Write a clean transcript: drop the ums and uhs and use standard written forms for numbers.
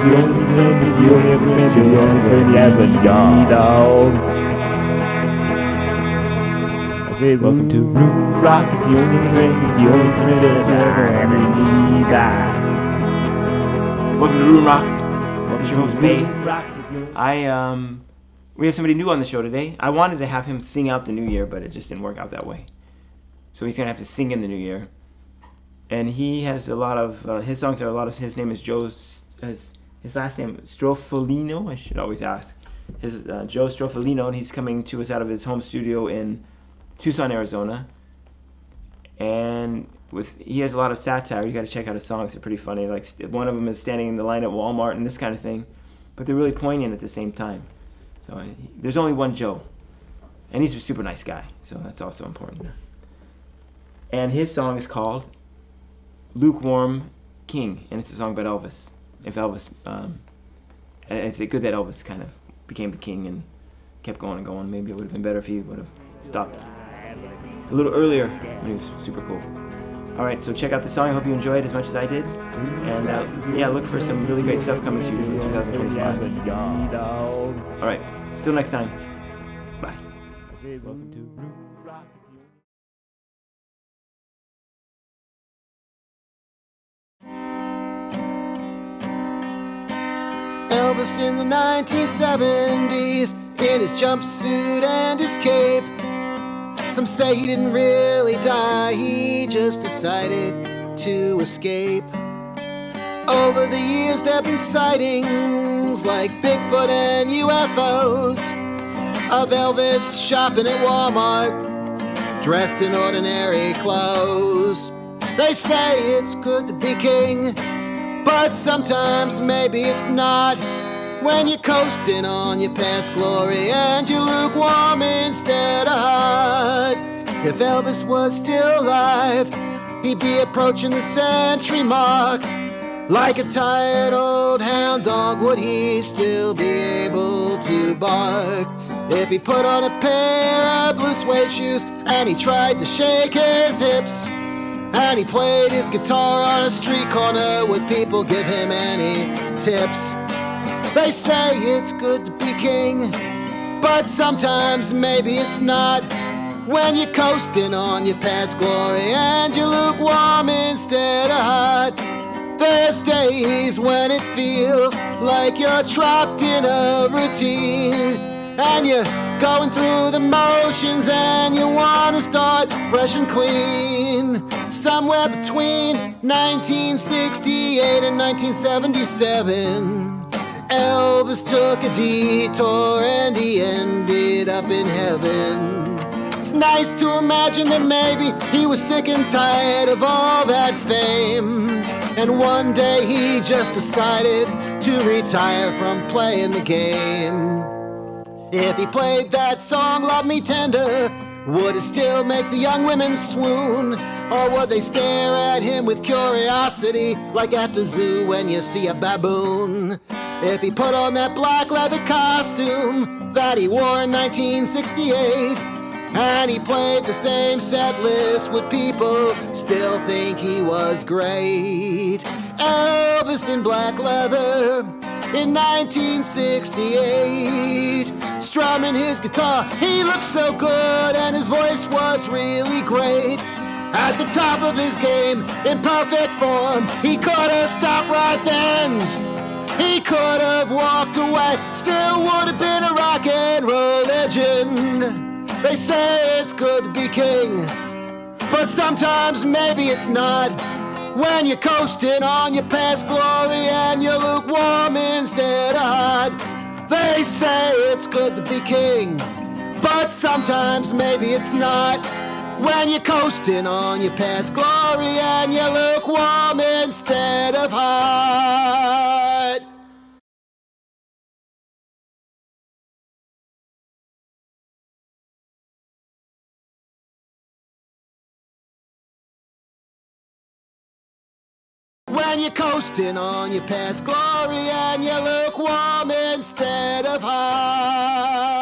is the only friend, is the only friend, you're the only friend you ever need, dog. I said, welcome to Roomrock, it's the only friend, it's the only friend that I ever need, Welcome to Roomrock. It's your host, Bay. We have somebody new on the show today. I wanted to have him sing out the new year, but it just didn't work out that way. So he's going to have to sing in the new year. And he has a lot of, his songs are a lot of, his name is his last name is Stroffolino, I should always ask. His Joe Stroffolino, and he's coming to us out of his home studio in Tucson, Arizona. And he has a lot of satire. You got to check out his songs. They're pretty funny. Like one of them is standing in the line at Walmart and this kind of thing. But they're really poignant at the same time. So there's only one Joe. And he's a super nice guy. So that's also important. And his song is called Lukewarm King. And it's a song about Elvis. If Elvis, it's good that Elvis kind of became the king and kept going and going. Maybe it would have been better if he would have stopped a little earlier. It was super cool. All right, so check out the song. I hope you enjoyed it as much as I did. And look for some really great stuff coming to you for 2025. All right, till next time. Bye. welcome to Roomrock. Elvis in the 1970s, in his jumpsuit and his cape. Some say he didn't really die, he just decided to escape. Over the years there've been sightings like Bigfoot and UFOs of Elvis shopping at Walmart, dressed in ordinary clothes. They say it's good to be king, but sometimes maybe it's not, when you're coasting on your past glory and you're lukewarm instead of hot. If Elvis was still alive, he'd be approaching the century mark. Like a tired old hound dog, would he still be able to bark? If he put on a pair of blue suede shoes and he tried to shake his hips, and he played his guitar on a street corner, would people give him any tips? They say it's good to be king, but sometimes maybe it's not, when you're coasting on your past glory and you're lukewarm instead of hot. There's days when it feels like you're trapped in a routine, and you're going through the motions and you want to start fresh and clean. Somewhere between 1968 and 1977, Elvis took a detour and he ended up in heaven. It's nice to imagine that maybe he was sick and tired of all that fame, and one day he just decided to retire from playing the game. If he played that song, Love Me Tender, would it still make the young women swoon? Or would they stare at him with curiosity, like at the zoo when you see a baboon? If he put on that black leather costume that he wore in 1968, and he played the same set list, would people still think he was great? Elvis in black leather in 1968, strumming his guitar, he looked so good and his voice was really great. At the top of his game, in perfect form, he could have stopped right then. He could have walked away, still would have been a rock and roll legend. They say it's good to be king, but sometimes maybe it's not, when you're coasting on your past glory and you're lukewarm instead of hot. They say it's good to be king, but sometimes maybe it's not, when you're coasting on your past glory and you're lukewarm instead of hot. When you're coasting on your past glory and you're lukewarm instead of hot.